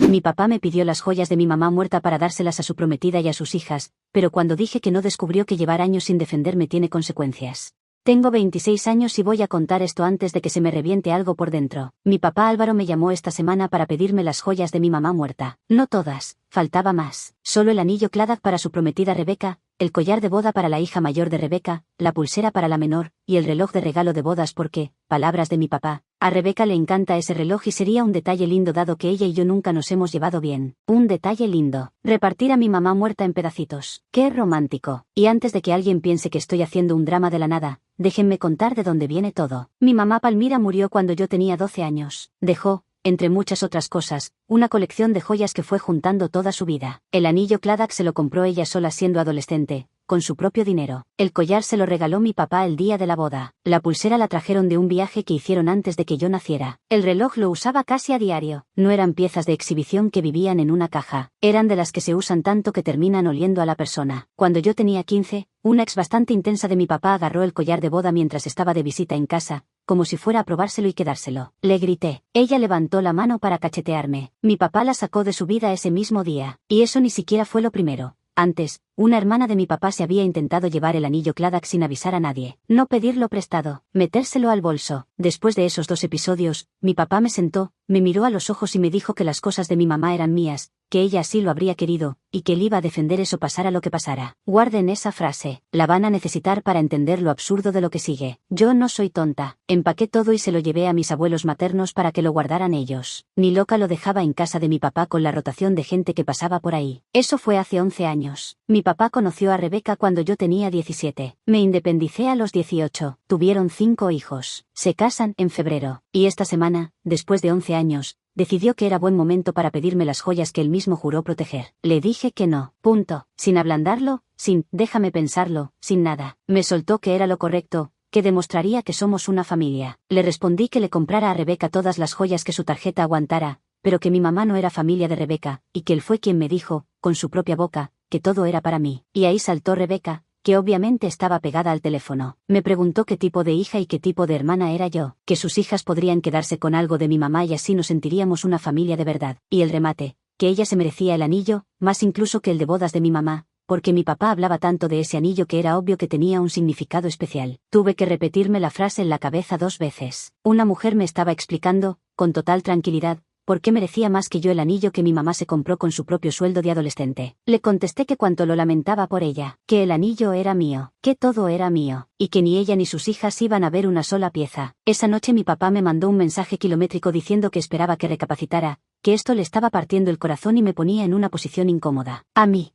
Mi papá me pidió las joyas de mi mamá muerta para dárselas a su prometida y a sus hijas, pero cuando dije que no descubrió que llevar años sin defenderme tiene consecuencias. Tengo 26 años y voy a contar esto antes de que se me reviente algo por dentro. Mi papá Álvaro me llamó esta semana para pedirme las joyas de mi mamá muerta. No todas, faltaba más. Solo el anillo Claddagh para su prometida Rebeca, el collar de boda para la hija mayor de Rebeca, la pulsera para la menor, y el reloj de regalo de bodas porque, palabras de mi papá, a Rebeca le encanta ese reloj y sería un detalle lindo dado que ella y yo nunca nos hemos llevado bien. Un detalle lindo. Repartir a mi mamá muerta en pedacitos. ¡Qué romántico! Y antes de que alguien piense que estoy haciendo un drama de la nada, déjenme contar de dónde viene todo. Mi mamá Palmira murió cuando yo tenía 12 años. Dejó, entre muchas otras cosas, una colección de joyas que fue juntando toda su vida. El anillo Claddagh se lo compró ella sola siendo adolescente, con su propio dinero. El collar se lo regaló mi papá el día de la boda. La pulsera la trajeron de un viaje que hicieron antes de que yo naciera. El reloj lo usaba casi a diario. No eran piezas de exhibición que vivían en una caja. Eran de las que se usan tanto que terminan oliendo a la persona. Cuando yo tenía 15, una ex bastante intensa de mi papá agarró el collar de boda mientras estaba de visita en casa, como si fuera a probárselo y quedárselo. Le grité. Ella levantó la mano para cachetearme. Mi papá la sacó de su vida ese mismo día. Y eso ni siquiera fue lo primero. Antes, una hermana de mi papá se había intentado llevar el anillo Claddagh sin avisar a nadie. No pedirlo prestado, metérselo al bolso. Después de esos 2 episodios, mi papá me sentó, me miró a los ojos y me dijo que las cosas de mi mamá eran mías, que ella así lo habría querido, y que él iba a defender eso pasara lo que pasara. Guarden esa frase, la van a necesitar para entender lo absurdo de lo que sigue. Yo no soy tonta. Empaqué todo y se lo llevé a mis abuelos maternos para que lo guardaran ellos. Ni loca lo dejaba en casa de mi papá con la rotación de gente que pasaba por ahí. Eso fue hace 11 años. Mi papá conoció a Rebeca cuando yo tenía 17. Me independicé a los 18. Tuvieron 5 hijos. Se casan en febrero. Y esta semana, después de 11 años, decidió que era buen momento para pedirme las joyas que él mismo juró proteger. Le dije que no. Punto. Sin ablandarlo, sin déjame pensarlo, sin nada. Me soltó que era lo correcto, que demostraría que somos una familia. Le respondí que le comprara a Rebeca todas las joyas que su tarjeta aguantara, pero que mi mamá no era familia de Rebeca, y que él fue quien me dijo, con su propia boca, que todo era para mí. Y ahí saltó Rebeca, que obviamente estaba pegada al teléfono. Me preguntó qué tipo de hija y qué tipo de hermana era yo, que sus hijas podrían quedarse con algo de mi mamá y así nos sentiríamos una familia de verdad. Y el remate, que ella se merecía el anillo, más incluso que el de bodas de mi mamá, porque mi papá hablaba tanto de ese anillo que era obvio que tenía un significado especial. Tuve que repetirme la frase en la cabeza 2 veces. Una mujer me estaba explicando, con total tranquilidad, ¿por qué merecía más que yo el anillo que mi mamá se compró con su propio sueldo de adolescente? Le contesté que cuanto lo lamentaba por ella, que el anillo era mío, que todo era mío, y que ni ella ni sus hijas iban a ver una sola pieza. Esa noche mi papá me mandó un mensaje kilométrico diciendo que esperaba que recapacitara, que esto le estaba partiendo el corazón y me ponía en una posición incómoda.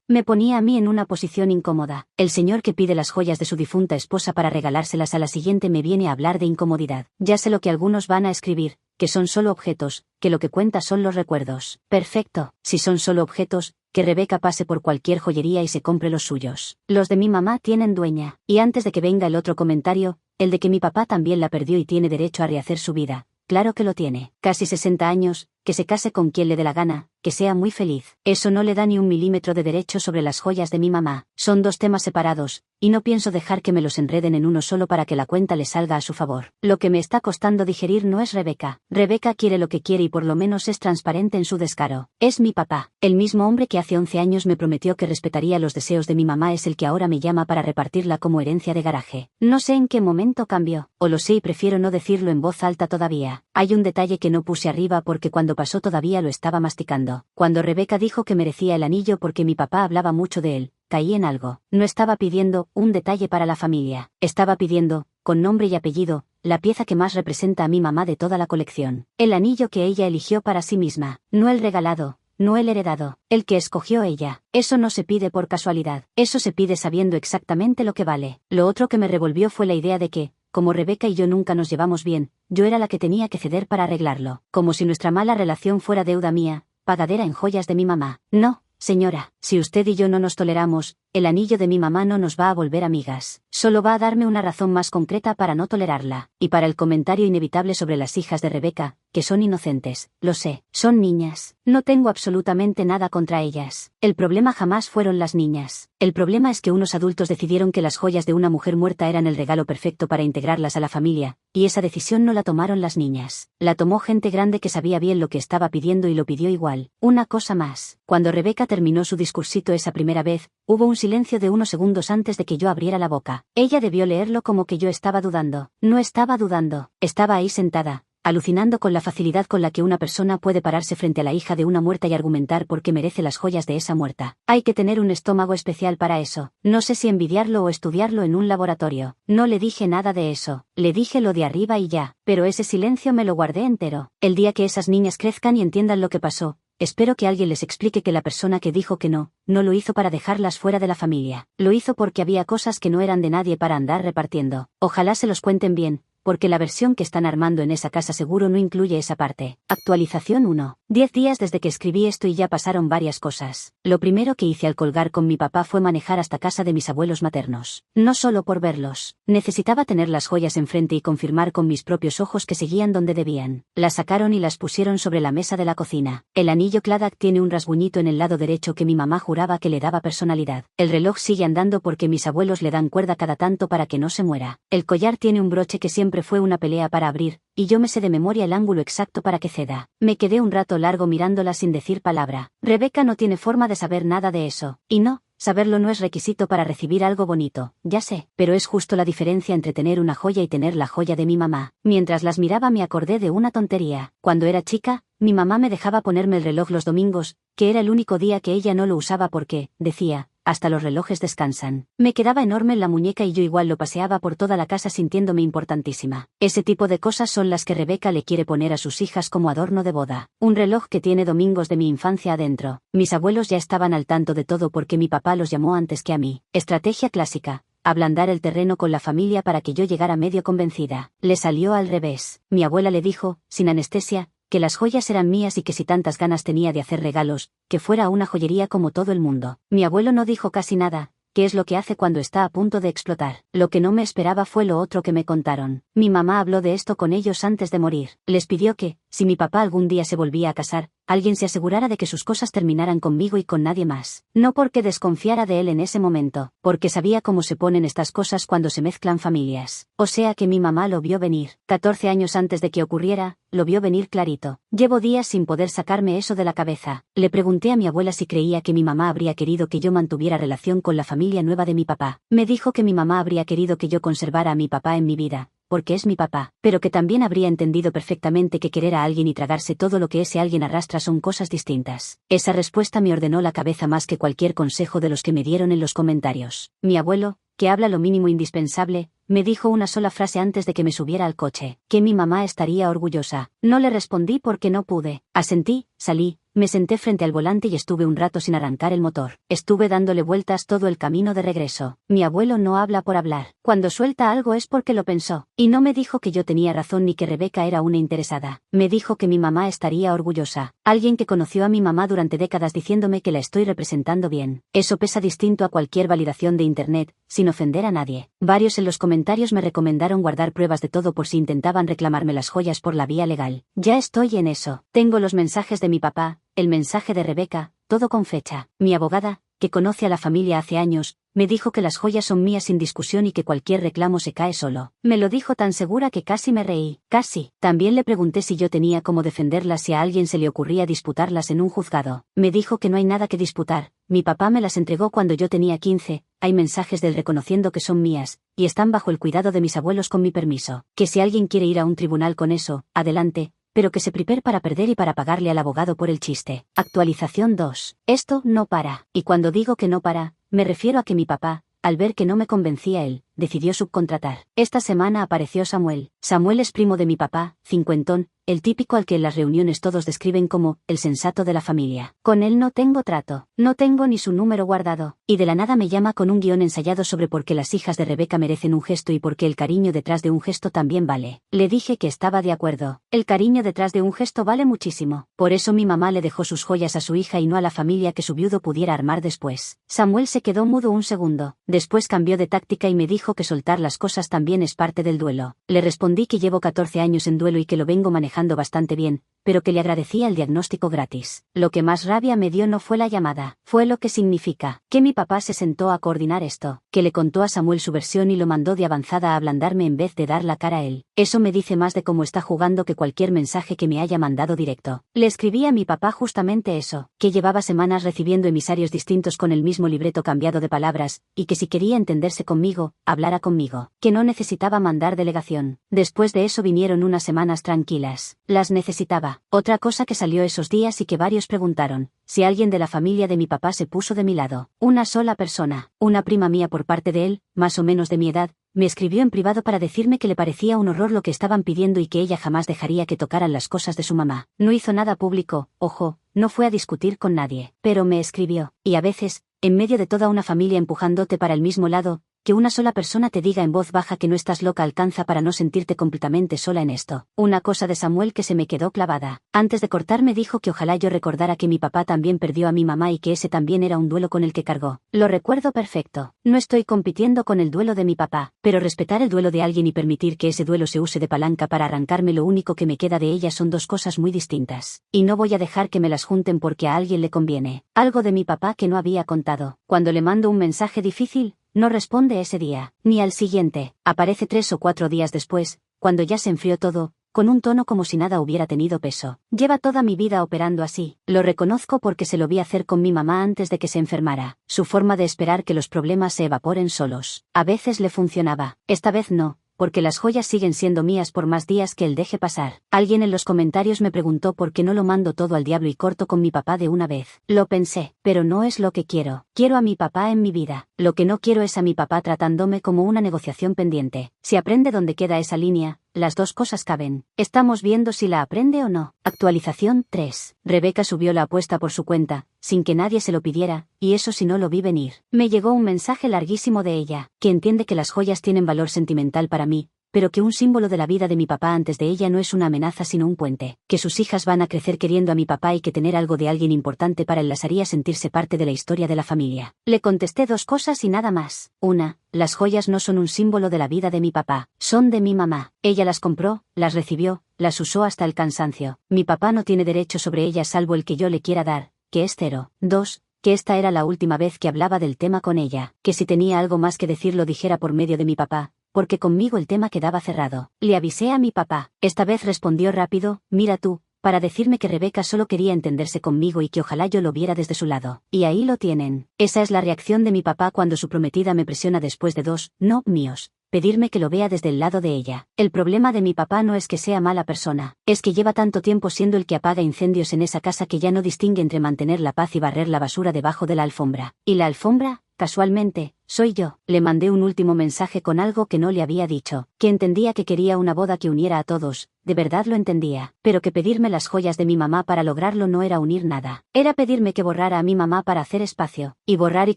Me ponía a mí en una posición incómoda. El señor que pide las joyas de su difunta esposa para regalárselas a la siguiente me viene a hablar de incomodidad. Ya sé lo que algunos van a escribir, que son solo objetos, que lo que cuenta son los recuerdos. Perfecto, si son solo objetos, que Rebeca pase por cualquier joyería y se compre los suyos. Los de mi mamá tienen dueña. Y antes de que venga el otro comentario, el de que mi papá también la perdió y tiene derecho a rehacer su vida. Claro que lo tiene. Casi 60 años, que se case con quien le dé la gana, que sea muy feliz. Eso no le da ni un milímetro de derecho sobre las joyas de mi mamá. Son 2 temas separados, y no pienso dejar que me los enreden en uno solo para que la cuenta le salga a su favor. Lo que me está costando digerir no es Rebeca. Rebeca quiere lo que quiere y por lo menos es transparente en su descaro. Es mi papá. El mismo hombre que hace 11 años me prometió que respetaría los deseos de mi mamá es el que ahora me llama para repartirla como herencia de garaje. No sé en qué momento cambió, o lo sé y prefiero no decirlo en voz alta todavía. Hay un detalle que no puse arriba porque cuando pasó todavía lo estaba masticando. Cuando Rebeca dijo que merecía el anillo porque mi papá hablaba mucho de él, caí en algo. No estaba pidiendo un detalle para la familia. Estaba pidiendo, con nombre y apellido, la pieza que más representa a mi mamá de toda la colección. El anillo que ella eligió para sí misma. No el regalado, no el heredado. El que escogió ella. Eso no se pide por casualidad. Eso se pide sabiendo exactamente lo que vale. Lo otro que me revolvió fue la idea de que, como Rebeca y yo nunca nos llevamos bien, yo era la que tenía que ceder para arreglarlo. Como si nuestra mala relación fuera deuda mía, pagadera en joyas de mi mamá. No, señora, Si usted y yo no nos toleramos, el anillo de mi mamá no nos va a volver amigas. Solo va a darme una razón más concreta para no tolerarla. Y para el comentario inevitable sobre las hijas de Rebeca, que son inocentes, lo sé, son niñas. No tengo absolutamente nada contra ellas. El problema jamás fueron las niñas. El problema es que unos adultos decidieron que las joyas de una mujer muerta eran el regalo perfecto para integrarlas a la familia, y esa decisión no la tomaron las niñas. La tomó gente grande que sabía bien lo que estaba pidiendo y lo pidió igual. Una cosa más. Cuando Rebeca terminó su discursito esa primera vez, hubo un silencio de unos segundos antes de que yo abriera la boca. Ella debió leerlo como que yo estaba dudando. No estaba dudando. Estaba ahí sentada, alucinando con la facilidad con la que una persona puede pararse frente a la hija de una muerta y argumentar por qué merece las joyas de esa muerta. Hay que tener un estómago especial para eso. No sé si envidiarlo o estudiarlo en un laboratorio. No le dije nada de eso. Le dije lo de arriba y ya. Pero ese silencio me lo guardé entero. El día que esas niñas crezcan y entiendan lo que pasó, espero que alguien les explique que la persona que dijo que no lo hizo para dejarlas fuera de la familia. Lo hizo porque había cosas que no eran de nadie para andar repartiendo. Ojalá se los cuenten bien, porque la versión que están armando en esa casa seguro no incluye esa parte. Actualización 1. 10 días desde que escribí esto y ya pasaron varias cosas. Lo primero que hice al colgar con mi papá fue manejar hasta casa de mis abuelos maternos. No solo por verlos. Necesitaba tener las joyas enfrente y confirmar con mis propios ojos que seguían donde debían. Las sacaron y las pusieron sobre la mesa de la cocina. El anillo Cladak tiene un rasguñito en el lado derecho que mi mamá juraba que le daba personalidad. El reloj sigue andando porque mis abuelos le dan cuerda cada tanto para que no se muera. El collar tiene un broche que siempre fue una pelea para abrir, y yo me sé de memoria el ángulo exacto para que ceda. Me quedé un rato largo mirándola sin decir palabra. Rebeca no tiene forma de saber nada de eso. Y no, saberlo no es requisito para recibir algo bonito, ya sé, pero es justo la diferencia entre tener una joya y tener la joya de mi mamá. Mientras las miraba me acordé de una tontería. Cuando era chica, mi mamá me dejaba ponerme el reloj los domingos, que era el único día que ella no lo usaba porque, decía, hasta los relojes descansan. Me quedaba enorme en la muñeca y yo igual lo paseaba por toda la casa sintiéndome importantísima. Ese tipo de cosas son las que Rebeca le quiere poner a sus hijas como adorno de boda. Un reloj que tiene domingos de mi infancia adentro. Mis abuelos ya estaban al tanto de todo porque mi papá los llamó antes que a mí. Estrategia clásica. Ablandar el terreno con la familia para que yo llegara medio convencida. Le salió al revés. Mi abuela le dijo, sin anestesia, que las joyas eran mías y que si tantas ganas tenía de hacer regalos, que fuera a una joyería como todo el mundo. Mi abuelo no dijo casi nada, que es lo que hace cuando está a punto de explotar. Lo que no me esperaba fue lo otro que me contaron. Mi mamá habló de esto con ellos antes de morir. Les pidió que, si mi papá algún día se volvía a casar, alguien se asegurara de que sus cosas terminaran conmigo y con nadie más. No porque desconfiara de él en ese momento, porque sabía cómo se ponen estas cosas cuando se mezclan familias. O sea que mi mamá lo vio venir. 14 años antes de que ocurriera, lo vio venir clarito. Llevo días sin poder sacarme eso de la cabeza. Le pregunté a mi abuela si creía que mi mamá habría querido que yo mantuviera relación con la familia nueva de mi papá. Me dijo que mi mamá habría querido que yo conservara a mi papá en mi vida, porque es mi papá, pero que también habría entendido perfectamente que querer a alguien y tragarse todo lo que ese alguien arrastra son cosas distintas. Esa respuesta me ordenó la cabeza más que cualquier consejo de los que me dieron en los comentarios. Mi abuelo, que habla lo mínimo indispensable, me dijo una sola frase antes de que me subiera al coche, que mi mamá estaría orgullosa. No le respondí porque no pude. Asentí, salí, me senté frente al volante y estuve un rato sin arrancar el motor. Estuve dándole vueltas todo el camino de regreso. Mi abuelo no habla por hablar. Cuando suelta algo es porque lo pensó. Y no me dijo que yo tenía razón ni que Rebeca era una interesada. Me dijo que mi mamá estaría orgullosa. Alguien que conoció a mi mamá durante décadas diciéndome que la estoy representando bien. Eso pesa distinto a cualquier validación de internet, sin ofender a nadie. Varios en los comentarios me recomendaron guardar pruebas de todo por si intentaban reclamarme las joyas por la vía legal. Ya estoy en eso. Tengo los mensajes de mi papá, el mensaje de Rebeca, todo con fecha. Mi abogada, que conoce a la familia hace años, me dijo que las joyas son mías sin discusión y que cualquier reclamo se cae solo. Me lo dijo tan segura que casi me reí. Casi. También le pregunté si yo tenía cómo defenderlas si a alguien se le ocurría disputarlas en un juzgado. Me dijo que no hay nada que disputar. Mi papá me las entregó cuando yo tenía 15, hay mensajes de él reconociendo que son mías, y están bajo el cuidado de mis abuelos con mi permiso. Que si alguien quiere ir a un tribunal con eso, adelante, pero que se prepare para perder y para pagarle al abogado por el chiste. Actualización 2. Esto no para. Y cuando digo que no para, me refiero a que mi papá, al ver que no me convencía él, decidió subcontratar. Esta semana apareció Samuel. Samuel es primo de mi papá, cincuentón, el típico al que en las reuniones todos describen como el sensato de la familia. Con él no tengo trato, no tengo ni su número guardado, y de la nada me llama con un guión ensayado sobre por qué las hijas de Rebeca merecen un gesto y por qué el cariño detrás de un gesto también vale. Le dije que estaba de acuerdo. El cariño detrás de un gesto vale muchísimo. Por eso mi mamá le dejó sus joyas a su hija y no a la familia que su viudo pudiera armar después. Samuel se quedó mudo un segundo. Después cambió de táctica y me dijo que soltar las cosas también es parte del duelo. Le respondí que llevo 14 años en duelo y que lo vengo manejando bastante bien, pero que le agradecía el diagnóstico gratis. Lo que más rabia me dio no fue la llamada, fue lo que significa que mi papá se sentó a coordinar esto, que le contó a Samuel su versión y lo mandó de avanzada a ablandarme en vez de dar la cara a él. Eso me dice más de cómo está jugando que cualquier mensaje que me haya mandado directo. Le escribí a mi papá justamente eso, que llevaba semanas recibiendo emisarios distintos con el mismo libreto cambiado de palabras, y que si quería entenderse conmigo, hablara conmigo, que no necesitaba mandar delegación. Después de eso vinieron unas semanas tranquilas. Las necesitaba. Otra cosa que salió esos días y que varios preguntaron, si alguien de la familia de mi papá se puso de mi lado. Una sola persona, una prima mía por parte de él, más o menos de mi edad, me escribió en privado para decirme que le parecía un horror lo que estaban pidiendo y que ella jamás dejaría que tocaran las cosas de su mamá. No hizo nada público, ojo, no fue a discutir con nadie, pero me escribió, y a veces, en medio de toda una familia empujándote para el mismo lado, que una sola persona te diga en voz baja que no estás loca alcanza para no sentirte completamente sola en esto. Una cosa de Samuel que se me quedó clavada. Antes de cortar me dijo que ojalá yo recordara que mi papá también perdió a mi mamá y que ese también era un duelo con el que cargó. Lo recuerdo perfecto. No estoy compitiendo con el duelo de mi papá, pero respetar el duelo de alguien y permitir que ese duelo se use de palanca para arrancarme lo único que me queda de ella son dos cosas muy distintas. Y no voy a dejar que me las junten porque a alguien le conviene. Algo de mi papá que no había contado. Cuando le mando un mensaje difícil, no responde ese día, ni al siguiente. Aparece 3 o 4 días después, cuando ya se enfrió todo, con un tono como si nada hubiera tenido peso. Lleva toda mi vida operando así. Lo reconozco porque se lo vi hacer con mi mamá antes de que se enfermara. Su forma de esperar que los problemas se evaporen solos. A veces le funcionaba. Esta vez no, porque las joyas siguen siendo mías por más días que él deje pasar. Alguien en los comentarios me preguntó por qué no lo mando todo al diablo y corto con mi papá de una vez. Lo pensé, pero no es lo que quiero. Quiero a mi papá en mi vida. Lo que no quiero es a mi papá tratándome como una negociación pendiente. Si aprende dónde queda esa línea, las dos cosas caben. Estamos viendo si la aprende o no. Actualización 3. Rebeca subió la apuesta por su cuenta, sin que nadie se lo pidiera, y eso si no lo vi venir. Me llegó un mensaje larguísimo de ella, que entiende que las joyas tienen valor sentimental para mí, pero que un símbolo de la vida de mi papá antes de ella no es una amenaza sino un puente, que sus hijas van a crecer queriendo a mi papá y que tener algo de alguien importante para él las haría sentirse parte de la historia de la familia. Le contesté 2 cosas y nada más. Una, las joyas no son un símbolo de la vida de mi papá, son de mi mamá. Ella las compró, las recibió, las usó hasta el cansancio. Mi papá no tiene derecho sobre ellas salvo el que yo le quiera dar, que es 0. 2. Que esta era la última vez que hablaba del tema con ella, que si tenía algo más que decir lo dijera por medio de mi papá, porque conmigo el tema quedaba cerrado. Le avisé a mi papá. Esta vez respondió rápido, mira tú, para decirme que Rebeca solo quería entenderse conmigo y que ojalá yo lo viera desde su lado. Y ahí lo tienen. Esa es la reacción de mi papá cuando su prometida me presiona después de 2, no míos, pedirme que lo vea desde el lado de ella. El problema de mi papá no es que sea mala persona, es que lleva tanto tiempo siendo el que apaga incendios en esa casa que ya no distingue entre mantener la paz y barrer la basura debajo de la alfombra. ¿Y la alfombra? Casualmente, soy yo. Le mandé un último mensaje con algo que no le había dicho, que entendía que quería una boda que uniera a todos, de verdad lo entendía, pero que pedirme las joyas de mi mamá para lograrlo no era unir nada, era pedirme que borrara a mi mamá para hacer espacio, y borrar y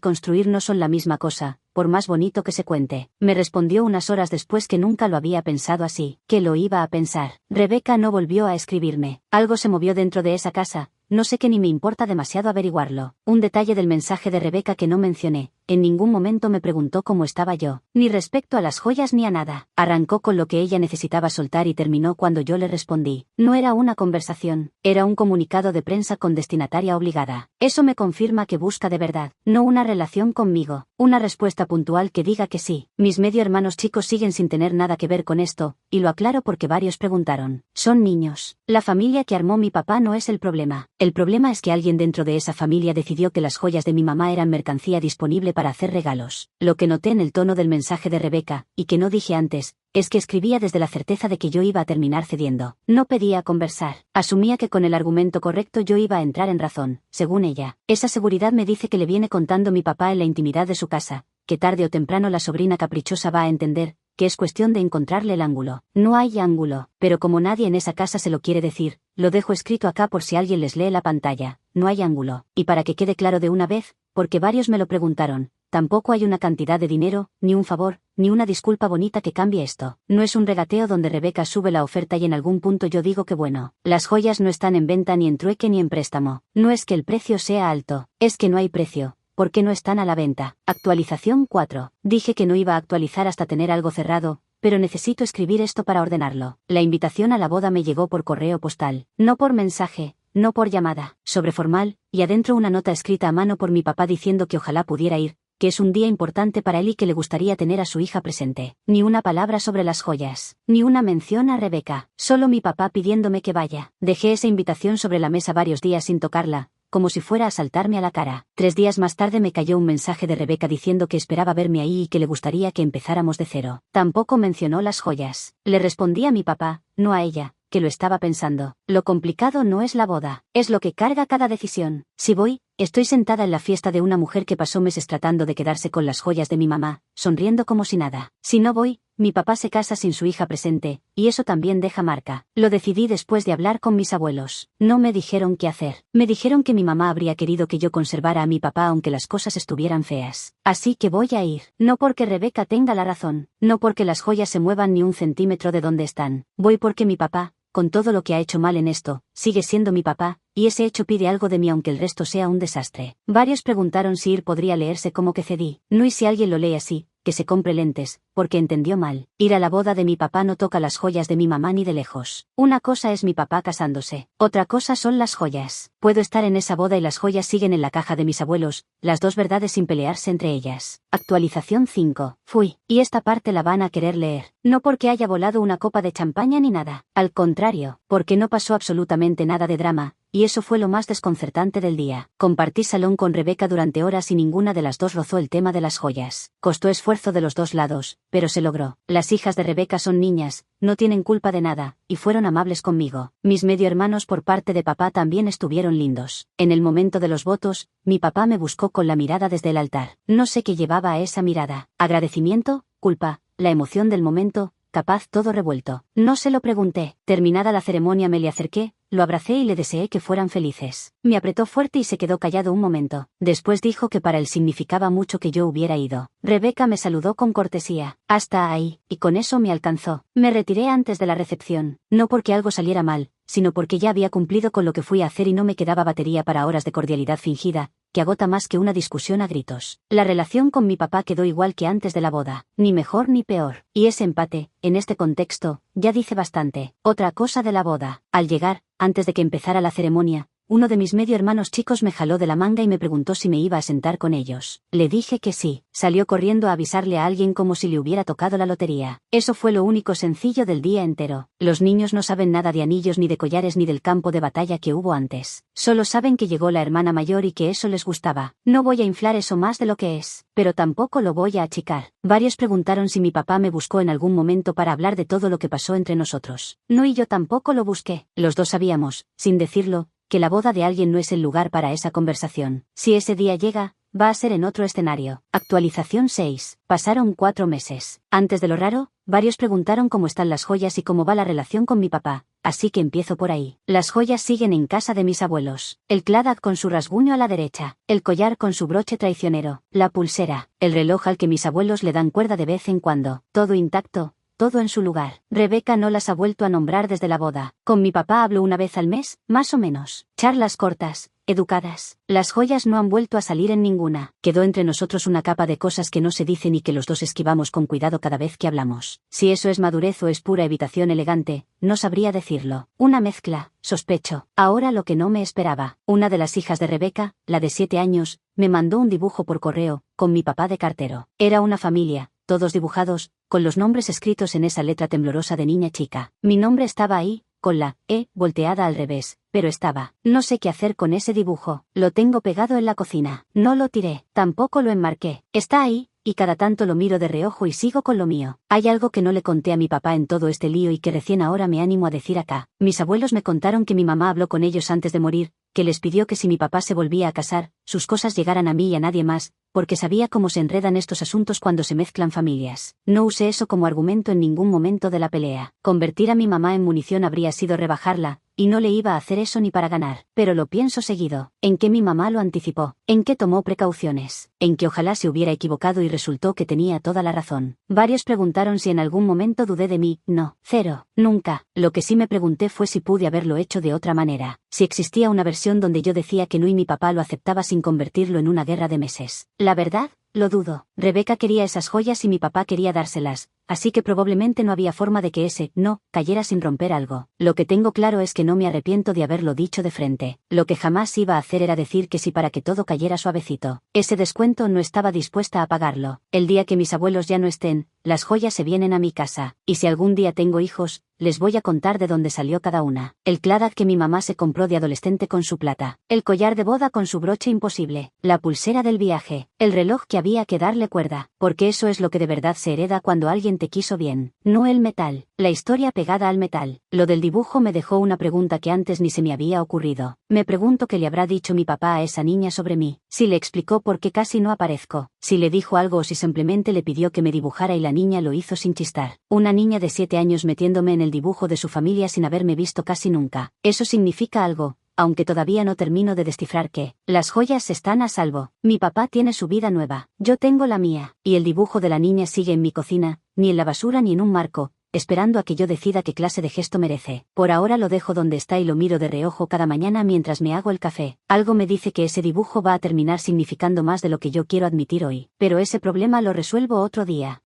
construir no son la misma cosa, por más bonito que se cuente. Me respondió unas horas después que nunca lo había pensado así, que lo iba a pensar. Rebeca no volvió a escribirme. Algo se movió dentro de esa casa, no sé qué ni me importa demasiado averiguarlo. Un detalle del mensaje de Rebeca que no mencioné. En ningún momento me preguntó cómo estaba yo, ni respecto a las joyas ni a nada. Arrancó con lo que ella necesitaba soltar y terminó cuando yo le respondí. No era una conversación, era un comunicado de prensa con destinataria obligada. Eso me confirma que busca de verdad, no una relación conmigo, una respuesta puntual que diga que sí. Mis medio hermanos chicos siguen sin tener nada que ver con esto, y lo aclaro porque varios preguntaron. Son niños. La familia que armó mi papá no es el problema. El problema es que alguien dentro de esa familia decidió que las joyas de mi mamá eran mercancía disponible para hacer regalos. Lo que noté en el tono del mensaje de Rebeca, y que no dije antes, es que escribía desde la certeza de que yo iba a terminar cediendo. No pedía conversar. Asumía que con el argumento correcto yo iba a entrar en razón, según ella. Esa seguridad me dice que le viene contando mi papá en la intimidad de su casa, que tarde o temprano la sobrina caprichosa va a entender, que es cuestión de encontrarle el ángulo. No hay ángulo, pero como nadie en esa casa se lo quiere decir, lo dejo escrito acá por si alguien les lee la pantalla. No hay ángulo. Y para que quede claro de una vez, porque varios me lo preguntaron, tampoco hay una cantidad de dinero, ni un favor, ni una disculpa bonita que cambie esto. No es un regateo donde Rebeca sube la oferta y en algún punto yo digo que bueno. Las joyas no están en venta ni en trueque ni en préstamo. No es que el precio sea alto, es que no hay precio. ¿Por qué no están a la venta? Actualización 4. Dije que no iba a actualizar hasta tener algo cerrado, pero necesito escribir esto para ordenarlo. La invitación a la boda me llegó por correo postal, no por mensaje, no por llamada, sobreformal, y adentro una nota escrita a mano por mi papá diciendo que ojalá pudiera ir, que es un día importante para él y que le gustaría tener a su hija presente. Ni una palabra sobre las joyas, ni una mención a Rebeca, solo mi papá pidiéndome que vaya. Dejé esa invitación sobre la mesa varios días sin tocarla, como si fuera a saltarme a la cara. 3 días más tarde me cayó un mensaje de Rebeca diciendo que esperaba verme ahí y que le gustaría que empezáramos de cero. Tampoco mencionó las joyas. Le respondí a mi papá, no a ella, que lo estaba pensando. Lo complicado no es la boda, es lo que carga cada decisión. Si voy, estoy sentada en la fiesta de una mujer que pasó meses tratando de quedarse con las joyas de mi mamá, sonriendo como si nada. Si no voy, mi papá se casa sin su hija presente, y eso también deja marca. Lo decidí después de hablar con mis abuelos. No me dijeron qué hacer. Me dijeron que mi mamá habría querido que yo conservara a mi papá aunque las cosas estuvieran feas. Así que voy a ir. No porque Rebeca tenga la razón, no porque las joyas se muevan ni un centímetro de donde están. Voy porque mi papá, con todo lo que ha hecho mal en esto, sigue siendo mi papá, y ese hecho pide algo de mí aunque el resto sea un desastre. Varios preguntaron si ir podría leerse como que cedí. No, y si alguien lo lee así, que se compre lentes, porque entendió mal. Ir a la boda de mi papá no toca las joyas de mi mamá ni de lejos. Una cosa es mi papá casándose, otra cosa son las joyas. Puedo estar en esa boda y las joyas siguen en la caja de mis abuelos, las dos verdades sin pelearse entre ellas. Actualización 5. Fui, y esta parte la van a querer leer. No porque haya volado una copa de champaña ni nada, al contrario, porque no pasó absolutamente nada de drama, y eso fue lo más desconcertante del día. Compartí salón con Rebeca durante horas y ninguna de las dos rozó el tema de las joyas. Costó esfuerzo de los dos lados, pero se logró. Las hijas de Rebeca son niñas, no tienen culpa de nada, y fueron amables conmigo. Mis medio hermanos por parte de papá también estuvieron lindos. En el momento de los votos, mi papá me buscó con la mirada desde el altar. No sé qué llevaba a esa mirada. Agradecimiento, culpa, la emoción del momento, capaz todo revuelto. No se lo pregunté. Terminada la ceremonia me le acerqué, lo abracé y le deseé que fueran felices. Me apretó fuerte y se quedó callado un momento. Después dijo que para él significaba mucho que yo hubiera ido. Rebeca me saludó con cortesía. Hasta ahí, y con eso me alcanzó. Me retiré antes de la recepción, no porque algo saliera mal, sino porque ya había cumplido con lo que fui a hacer y no me quedaba batería para horas de cordialidad fingida, que agota más que una discusión a gritos. La relación con mi papá quedó igual que antes de la boda, ni mejor ni peor, y ese empate, en este contexto, ya dice bastante. Otra cosa de la boda. Al llegar, antes de que empezara la ceremonia, uno de mis medio hermanos chicos me jaló de la manga y me preguntó si me iba a sentar con ellos. Le dije que sí. Salió corriendo a avisarle a alguien como si le hubiera tocado la lotería. Eso fue lo único sencillo del día entero. Los niños no saben nada de anillos ni de collares ni del campo de batalla que hubo antes. Solo saben que llegó la hermana mayor y que eso les gustaba. No voy a inflar eso más de lo que es, pero tampoco lo voy a achicar. Varios preguntaron si mi papá me buscó en algún momento para hablar de todo lo que pasó entre nosotros. No, y yo tampoco lo busqué. Los dos sabíamos, sin decirlo, que la boda de alguien no es el lugar para esa conversación. Si ese día llega, va a ser en otro escenario. Actualización 6. Pasaron 4 meses. Antes de lo raro, varios preguntaron cómo están las joyas y cómo va la relación con mi papá, así que empiezo por ahí. Las joyas siguen en casa de mis abuelos. El claddagh con su rasguño a la derecha, el collar con su broche traicionero, la pulsera, el reloj al que mis abuelos le dan cuerda de vez en cuando, todo intacto, todo en su lugar. Rebeca no las ha vuelto a nombrar desde la boda. Con mi papá hablo una vez al mes, más o menos. Charlas cortas, educadas. Las joyas no han vuelto a salir en ninguna. Quedó entre nosotros una capa de cosas que no se dicen y que los dos esquivamos con cuidado cada vez que hablamos. Si eso es madurez o es pura evitación elegante, no sabría decirlo. Una mezcla, sospecho. Ahora lo que no me esperaba. Una de las hijas de Rebeca, la de 7 años, me mandó un dibujo por correo, con mi papá de cartero. Era una familia, todos dibujados, con los nombres escritos en esa letra temblorosa de niña chica. Mi nombre estaba ahí, con la E volteada al revés, pero estaba. No sé qué hacer con ese dibujo. Lo tengo pegado en la cocina. No lo tiré, tampoco lo enmarqué. Está ahí, y cada tanto lo miro de reojo y sigo con lo mío. Hay algo que no le conté a mi papá en todo este lío y que recién ahora me animo a decir acá. Mis abuelos me contaron que mi mamá habló con ellos antes de morir, que les pidió que si mi papá se volvía a casar, sus cosas llegaran a mí y a nadie más, porque sabía cómo se enredan estos asuntos cuando se mezclan familias. No usé eso como argumento en ningún momento de la pelea. Convertir a mi mamá en munición habría sido rebajarla, y no le iba a hacer eso ni para ganar. Pero lo pienso seguido. ¿En qué mi mamá lo anticipó? ¿En qué tomó precauciones? ¿En que ojalá se hubiera equivocado y resultó que tenía toda la razón? Varios preguntaron si en algún momento dudé de mí. No, cero, nunca. Lo que sí me pregunté fue si pude haberlo hecho de otra manera. Si existía una versión donde yo decía que no y mi papá lo aceptaba sin convertirlo en una guerra de meses. La verdad, lo dudo. Rebeca quería esas joyas y mi papá quería dárselas, así que probablemente no había forma de que ese no cayera sin romper algo. Lo que tengo claro es que no me arrepiento de haberlo dicho de frente. Lo que jamás iba a hacer era decir que sí para que todo cayera suavecito. Ese descuento no estaba dispuesta a pagarlo. El día que mis abuelos ya no estén, las joyas se vienen a mi casa, y si algún día tengo hijos, les voy a contar de dónde salió cada una. El Claddagh que mi mamá se compró de adolescente con su plata. El collar de boda con su broche imposible. La pulsera del viaje. El reloj que había que darle cuerda. Porque eso es lo que de verdad se hereda cuando alguien te quiso bien. No el metal. La historia pegada al metal. Lo del dibujo me dejó una pregunta que antes ni se me había ocurrido. Me pregunto qué le habrá dicho mi papá a esa niña sobre mí. Si le explicó por qué casi no aparezco. Si le dijo algo o si simplemente le pidió que me dibujara y la niña lo hizo sin chistar. Una niña de 7 años metiéndome en el dibujo de su familia sin haberme visto casi nunca. Eso significa algo, aunque todavía no termino de descifrar qué. Las joyas están a salvo. Mi papá tiene su vida nueva. Yo tengo la mía. Y el dibujo de la niña sigue en mi cocina, ni en la basura ni en un marco, esperando a que yo decida qué clase de gesto merece. Por ahora lo dejo donde está y lo miro de reojo cada mañana mientras me hago el café. Algo me dice que ese dibujo va a terminar significando más de lo que yo quiero admitir hoy. Pero ese problema lo resuelvo otro día.